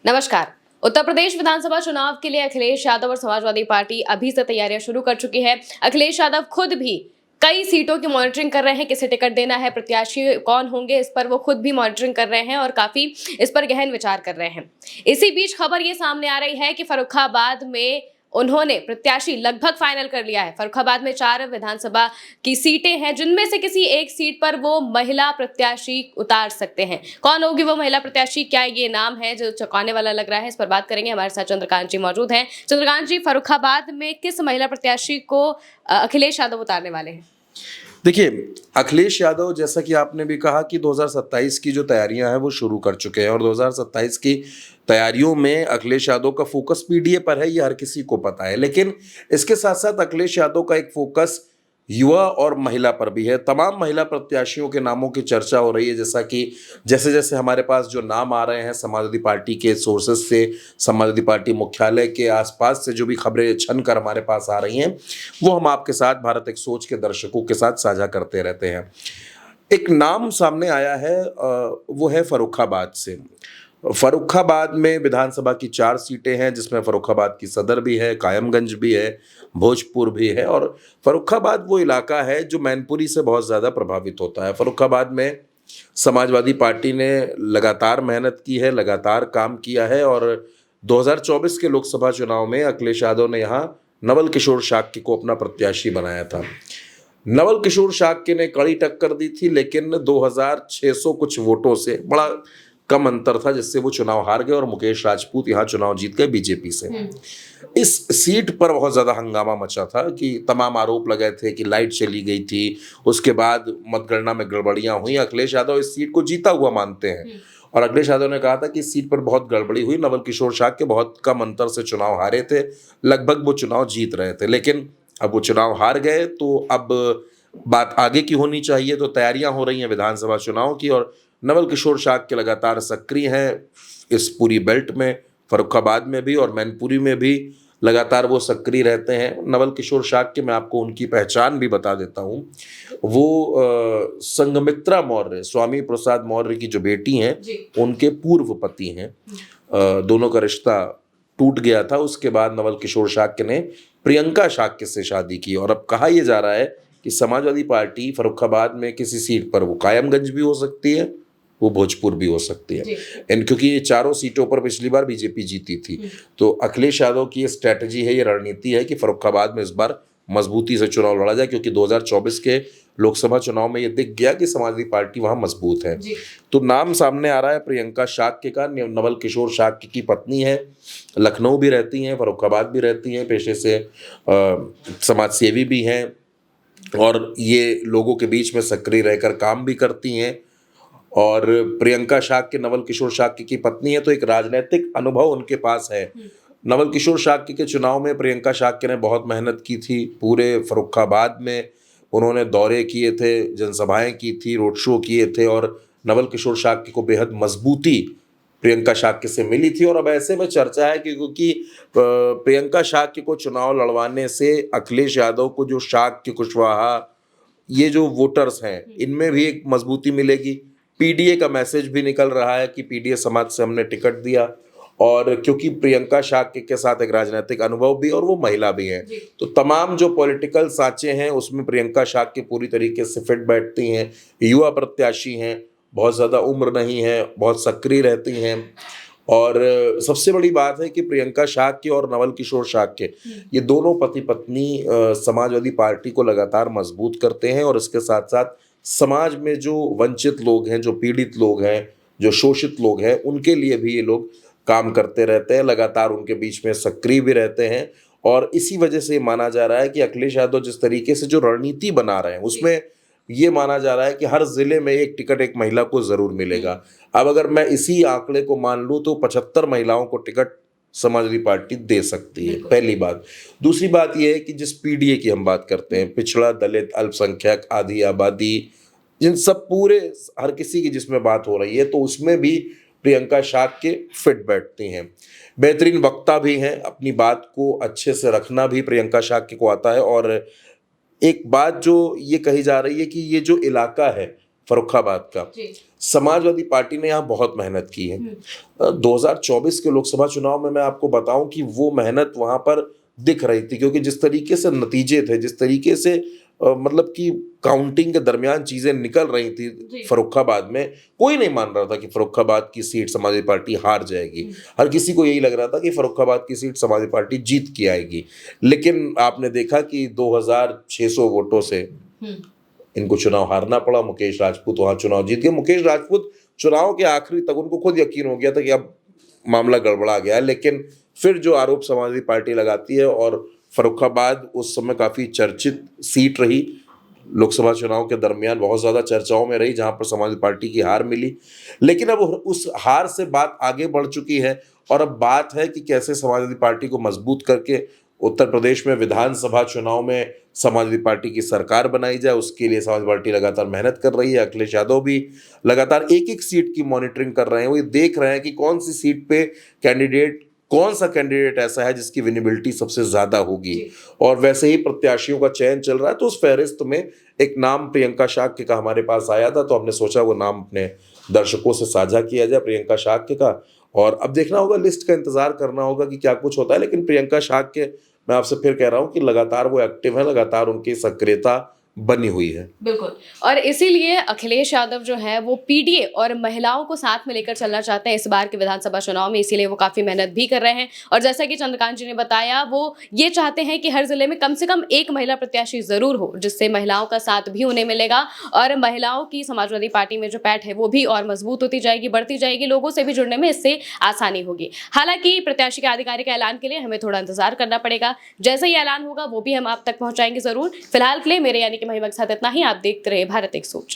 नमस्कार। उत्तर प्रदेश विधानसभा चुनाव के लिए अखिलेश यादव और समाजवादी पार्टी अभी से तैयारियां शुरू कर चुकी है। अखिलेश यादव खुद भी कई सीटों की मॉनिटरिंग कर रहे हैं, किसे टिकट देना है, प्रत्याशी कौन होंगे, इस पर वो खुद भी मॉनिटरिंग कर रहे हैं और काफी इस पर गहन विचार कर रहे हैं। इसी बीच खबर ये सामने आ रही है कि फर्रुखाबाद में उन्होंने प्रत्याशी लगभग फाइनल कर लिया है। फर्रुखाबाद में 4 विधानसभा की सीटें हैं, जिनमें से किसी एक सीट पर वो महिला प्रत्याशी उतार सकते हैं। कौन होगी वो महिला प्रत्याशी, क्या ये नाम है जो चौंकाने वाला लग रहा है, इस पर बात करेंगे। हमारे साथ चंद्रकांत जी मौजूद हैं। चंद्रकांत जी, फर्रुखाबाद में किस महिला प्रत्याशी को अखिलेश यादव उतारने वाले हैं? देखिए, अखिलेश यादव, जैसा कि आपने भी कहा कि 2027 की जो तैयारियां हैं वो शुरू कर चुके हैं और 2027 की तैयारियों में अखिलेश यादव का फोकस पीडीए पर है, ये हर किसी को पता है। लेकिन इसके साथ साथ अखिलेश यादव का एक फोकस युवा और महिला पर भी है। तमाम महिला प्रत्याशियों के नामों की चर्चा हो रही है, जैसा कि जैसे जैसे हमारे पास जो नाम आ रहे हैं समाजवादी पार्टी के सोर्सेस से, समाजवादी पार्टी मुख्यालय के आसपास से जो भी खबरें छन कर हमारे पास आ रही हैं, वो हम आपके साथ भारत एक सोच के दर्शकों के साथ साझा करते रहते हैं। एक नाम सामने आया है, वो है फर्रुखाबाद से। फर्रुखाबाद में विधानसभा की 4 सीटें हैं, जिसमें फर्रुखाबाद की सदर भी है, कायमगंज भी है, भोजपुर भी है। और फर्रुखाबाद वो इलाका है जो मैनपुरी से बहुत ज़्यादा प्रभावित होता है। फर्रुखाबाद में समाजवादी पार्टी ने लगातार मेहनत की है, लगातार काम किया है और 2024 के लोकसभा चुनाव में अखिलेश यादव ने यहाँ नवल किशोर शाक्य को अपना प्रत्याशी बनाया था। नवल किशोर शाक्य ने कड़ी टक्कर दी थी, लेकिन 2600 कुछ वोटों से, बड़ा कम अंतर था, जिससे वो चुनाव हार गए और मुकेश राजपूत यहाँ चुनाव जीत गए बीजेपी से। इस सीट पर बहुत ज़्यादा हंगामा मचा था कि तमाम आरोप लगे थे कि लाइट चली गई थी, उसके बाद मतगणना में गड़बड़ियाँ हुई। अखिलेश यादव इस सीट को जीता हुआ मानते हैं और अखिलेश यादव ने कहा था कि इस सीट पर बहुत गड़बड़ी हुई, नवल किशोर शाक्य बहुत कम अंतर से चुनाव हारे थे, लगभग वो चुनाव जीत रहे थे। लेकिन अब वो चुनाव हार गए, तो अब बात आगे की होनी चाहिए। तो तैयारियां हो रही हैं विधानसभा चुनाव की और नवल किशोर शाक्य लगातार सक्रिय हैं इस पूरी बेल्ट में, फर्रुखाबाद में भी और मैनपुरी में भी लगातार वो सक्रिय रहते हैं। नवल किशोर शाक्य, मैं आपको उनकी पहचान भी बता देता हूँ, वो संघमित्रा मौर्य, स्वामी प्रसाद मौर्य की जो बेटी हैं, उनके पूर्व पति हैं। दोनों का रिश्ता टूट गया था। उसके बाद नवल किशोर शाक्य ने प्रियंका शाक्य से शादी की और अब कहा यह जा रहा है कि समाजवादी पार्टी फर्रुखाबाद में किसी सीट पर, वो कायमगंज भी हो सकती है, वो भोजपुर भी हो सकती है, क्योंकि ये चारों सीटों पर पिछली बार बीजेपी जीती थी। तो अखिलेश यादव की ये स्ट्रैटेजी है, ये रणनीति है कि फर्रुखाबाद में इस बार मजबूती से चुनाव लड़ा जाए, क्योंकि 2024 के लोकसभा चुनाव में ये दिख गया कि समाजवादी पार्टी वहां मजबूत है। तो नाम सामने आ रहा है प्रियंका शाक्य का। नवल किशोर शाक्य की पत्नी है, लखनऊ भी रहती हैं, फर्रुखाबाद भी रहती हैं, पेशे से समाज सेवी भी हैं और ये लोगों के बीच में सक्रिय रहकर काम भी करती हैं। और प्रियंका शाक्य नवल किशोर शाक्य की पत्नी है, तो एक राजनीतिक अनुभव उनके पास है। नवल किशोर शाक्य के चुनाव में प्रियंका शाक्य ने बहुत मेहनत की थी। पूरे फर्रुखाबाद में उन्होंने दौरे किए थे, जनसभाएं की थी, रोड शो किए थे और नवल किशोर शाक्य को बेहद मजबूती प्रियंका शाक्य से मिली थी। और अब ऐसे में चर्चा है कि क्योंकि प्रियंका शाक्य को चुनाव लड़वाने से अखिलेश यादव को जो शाक्य, कुशवाहा, ये जो वोटर्स हैं, इनमें भी एक मजबूती मिलेगी। पीडीए का मैसेज भी निकल रहा है कि पीडीए समाज से हमने टिकट दिया, और क्योंकि प्रियंका शाक्य के साथ एक राजनीतिक अनुभव भी और वो महिला भी हैं, तो तमाम जो पॉलिटिकल साँचे हैं उसमें प्रियंका शाक्य पूरी तरीके से फिट बैठती हैं। युवा प्रत्याशी हैं, बहुत ज़्यादा उम्र नहीं है, बहुत सक्रिय रहती हैं। और सबसे बड़ी बात है कि प्रियंका शाक्य और नवल किशोर शाक्य, ये दोनों पति पत्नी समाजवादी पार्टी को लगातार मजबूत करते हैं और इसके साथ साथ समाज में जो वंचित लोग हैं, जो पीड़ित लोग हैं, जो शोषित लोग हैं, उनके लिए भी ये लोग काम करते रहते हैं, लगातार उनके बीच में सक्रिय भी रहते हैं। और इसी वजह से माना जा रहा है कि अखिलेश यादव जिस तरीके से जो रणनीति बना रहे हैं, उसमें ये माना जा रहा है कि हर जिले में एक टिकट एक महिला को जरूर मिलेगा। अब अगर मैं इसी आंकड़े को मान लूँ तो 75 महिलाओं को टिकट समाजवादी पार्टी दे सकती है, पहली बात। दूसरी बात यह है कि जिस पीडीए की हम बात करते हैं, पिछड़ा, दलित, अल्पसंख्यक, आधी आबादी, जिन सब पूरे हर किसी की जिसमें बात हो रही है, तो उसमें भी प्रियंका शाक्य फिट बैठती हैं। बेहतरीन वक्ता भी हैं, अपनी बात को अच्छे से रखना भी प्रियंका शाक्य को आता है। और एक बात जो ये कही जा रही है कि ये जो इलाका है, फर्रुखाबाद का। जी। समाजवादी पार्टी ने यहाँ बहुत मेहनत की है। 2024 के लोकसभा चुनाव में मैं आपको बताऊं कि वो मेहनत वहां पर दिख रही थी, क्योंकि जिस तरीके से नतीजे थे, जिस तरीके से मतलब कि काउंटिंग के दरमियान चीजें निकल रही थी फर्रुखाबाद में, कोई नहीं मान रहा था कि फर्रुखाबाद की सीट समाजवादी पार्टी हार जाएगी। हर किसी को यही लग रहा था कि फर्रुखाबाद की सीट समाजवादी पार्टी जीत के आएगी। लेकिन आपने देखा कि 2600 वोटों से इनको चुनाव हारना पड़ा। मुकेश राजपूत वहां चुनाव जीत गए। मुकेश राजपूत चुनाव के आखिरी तक उनको खुद यकीन हो गया था कि अब मामला गड़बड़ा गया है, लेकिन फिर जो आरोप समाजवादी पार्टी लगाती है, और फर्रुखाबाद उस समय काफी चर्चित सीट रही, लोकसभा चुनाव के दरमियान बहुत ज्यादा चर्चाओं में रही, जहां पर समाजवादी पार्टी की हार मिली। लेकिन अब उस हार से बात आगे बढ़ चुकी है, और अब बात है कि कैसे समाजवादी पार्टी को मजबूत करके उत्तर प्रदेश में विधानसभा चुनाव में समाजवादी पार्टी की सरकार बनाई जाए। उसके लिए समाजवादी पार्टी लगातार मेहनत कर रही है। अखिलेश यादव भी लगातार एक एक सीट की मॉनिटरिंग कर रहे हैं। वो ये देख रहे हैं कि कौन सी सीट पे कौन सा कैंडिडेट ऐसा है जिसकी विनेबिलिटी सबसे ज्यादा होगी, और वैसे ही प्रत्याशियों का चयन चल रहा है। तो उस फहरिस्त में एक नाम प्रियंका शाक्य का हमारे पास आया था, तो हमने सोचा वो नाम अपने दर्शकों से साझा किया जाए, प्रियंका शाक्य का। और अब देखना होगा, लिस्ट का इंतजार करना होगा कि क्या कुछ होता है। लेकिन प्रियंका शाक्य, मैं आपसे फिर कह रहा हूं कि लगातार वो एक्टिव है, लगातार उनकी सक्रियता बनी हुई है। बिल्कुल। और इसीलिए अखिलेश यादव जो है वो पीडीए और महिलाओं को साथ में लेकर चलना चाहते हैं इस बार के विधानसभा चुनाव में, इसीलिए वो काफी मेहनत भी कर रहे हैं। और जैसा कि चंद्रकांत जी ने बताया, वो ये चाहते हैं कि हर जिले में कम से कम एक महिला प्रत्याशी जरूर हो, जिससे महिलाओं का साथ भी उन्हें मिलेगा और महिलाओं की समाजवादी पार्टी में जो पैठ है वो भी और मजबूत होती जाएगी, बढ़ती जाएगी, लोगों से भी जुड़ने में इससे आसानी होगी। हालांकि प्रत्याशी के आधिकारिक ऐलान के लिए हमें थोड़ा इंतजार करना पड़ेगा। जैसे ही ऐलान होगा वो भी हम आप तक पहुंचाएंगे जरूर। फिलहाल के लिए मेरे यानी कि महिमा के साथ इतना ही। आप देखते रहे भारत एक सोच।